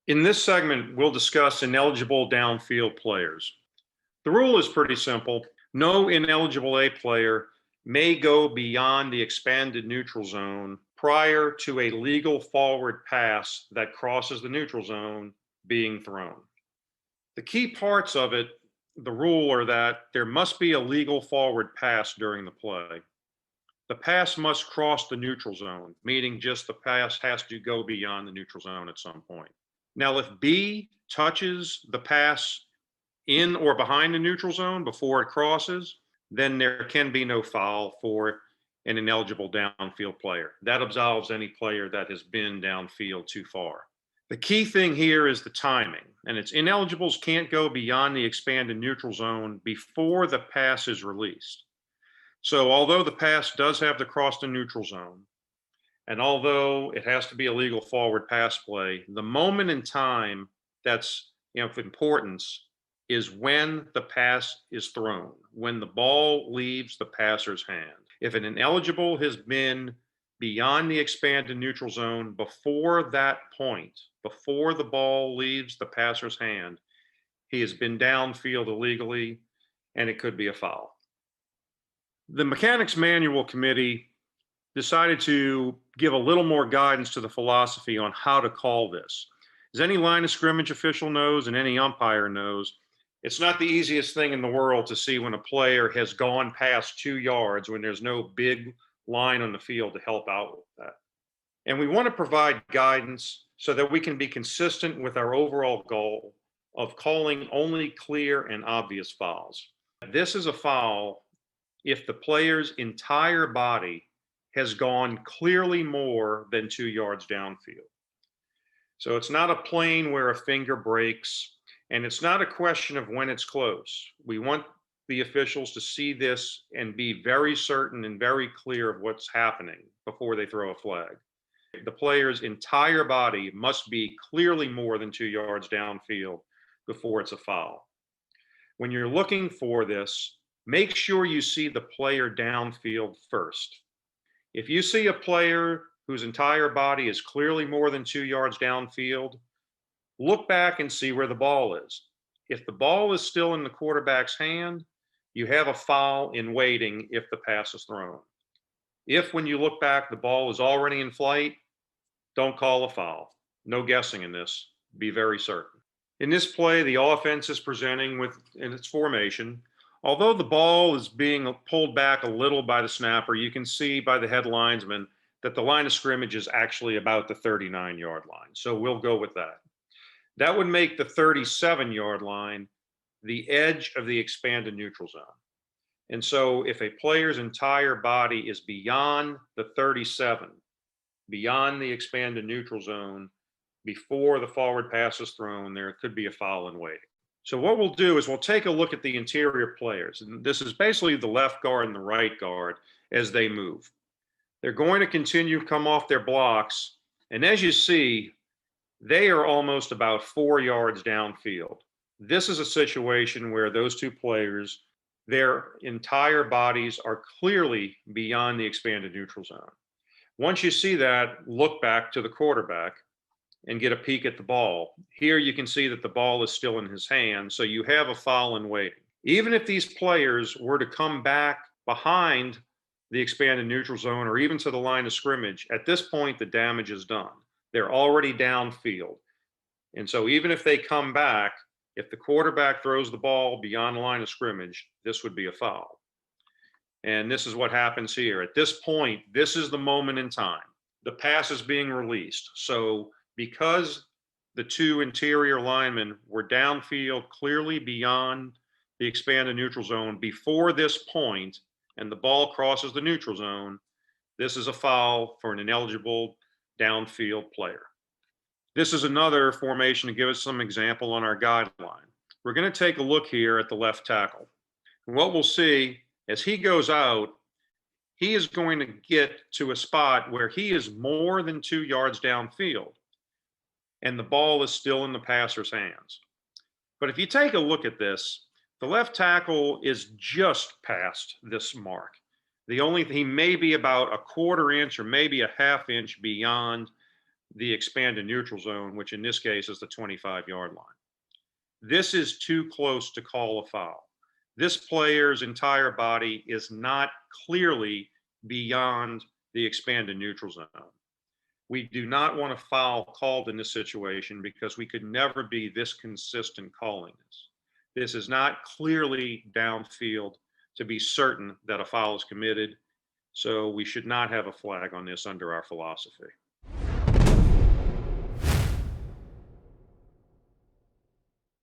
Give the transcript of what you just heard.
In this segment, we'll discuss ineligible downfield players. The rule is pretty simple. No ineligible A player may go beyond the expanded neutral zone prior to a legal forward pass that crosses the neutral zone being thrown. The key parts of it, the rule, are that there must be a legal forward pass during the play. The pass must cross the neutral zone, meaning just the pass has to go beyond the neutral zone at some point. Now, if B touches the pass in or behind the neutral zone before it crosses, then there can be no foul for an ineligible downfield player. That absolves any player that has been downfield too far. The key thing here is the timing, and it's ineligibles can't go beyond the expanded neutral zone before the pass is released. So although the pass does have to cross the neutral zone, and although it has to be a legal forward pass play, the moment in time that's of importance is when the pass is thrown, when the ball leaves the passer's hand. If an ineligible has been beyond the expanded neutral zone before that point, before the ball leaves the passer's hand, he has been downfield illegally, and it could be a foul. The Mechanics Manual Committee decided to give a little more guidance to the philosophy on how to call this. As any line of scrimmage official knows and any umpire knows, it's not the easiest thing in the world to see when a player has gone past 2 yards when there's no big line on the field to help out with that. And we want to provide guidance so that we can be consistent with our overall goal of calling only clear and obvious fouls. This is a foul if the player's entire body has gone clearly more than 2 yards downfield. So it's not a plane where a finger breaks, and it's not a question of when it's close. We want the officials to see this and be very certain and very clear of what's happening before they throw a flag. The player's entire body must be clearly more than 2 yards downfield before it's a foul. When you're looking for this, make sure you see the player downfield first. If you see a player whose entire body is clearly more than 2 yards downfield, look back and see where the ball is. If the ball is still in the quarterback's hand, you have a foul in waiting if the pass is thrown. If, when you look back, the ball is already in flight, don't call a foul. No guessing in this. Be very certain. In this play, the offense is presenting in its formation. Although the ball is being pulled back a little by the snapper, you can see by the head linesman that the line of scrimmage is actually about the 39-yard line. So we'll go with that. That would make the 37-yard line the edge of the expanded neutral zone. And so if a player's entire body is beyond the 37, beyond the expanded neutral zone, before the forward pass is thrown, there could be a foul in waiting. So what we'll do is we'll take a look at the interior players. And this is basically the left guard and the right guard as they move. They're going to continue to come off their blocks. And as you see, they are almost about 4 yards downfield. This is a situation where those two players, their entire bodies are clearly beyond the expanded neutral zone. Once you see that, look back to the quarterback and get a peek at the ball. Here you can see that the ball is still in his hand, so you have a foul in waiting. Even if these players were to come back behind the expanded neutral zone or even to the line of scrimmage, at this point the damage is done. They're already downfield. And so even if they come back, if the quarterback throws the ball beyond the line of scrimmage, this would be a foul. And this is what happens here. At this point, this is the moment in time. The pass is being released. So because the two interior linemen were downfield clearly beyond the expanded neutral zone before this point, and the ball crosses the neutral zone, this is a foul for an ineligible downfield player. This is another formation to give us some example on our guideline. We're going to take a look here at the left tackle. And what we'll see as he goes out, he is going to get to a spot where he is more than 2 yards downfield, and the ball is still in the passer's hands. But if you take a look at this, the left tackle is just past this mark. He may be about a 1/4 inch or maybe a 1/2 inch beyond the expanded neutral zone, which in this case is the 25-yard line. This is too close to call a foul. This player's entire body is not clearly beyond the expanded neutral zone. We do not want a foul called in this situation because we could never be this consistent calling this. This is not clearly downfield to be certain that a foul is committed, so we should not have a flag on this under our philosophy.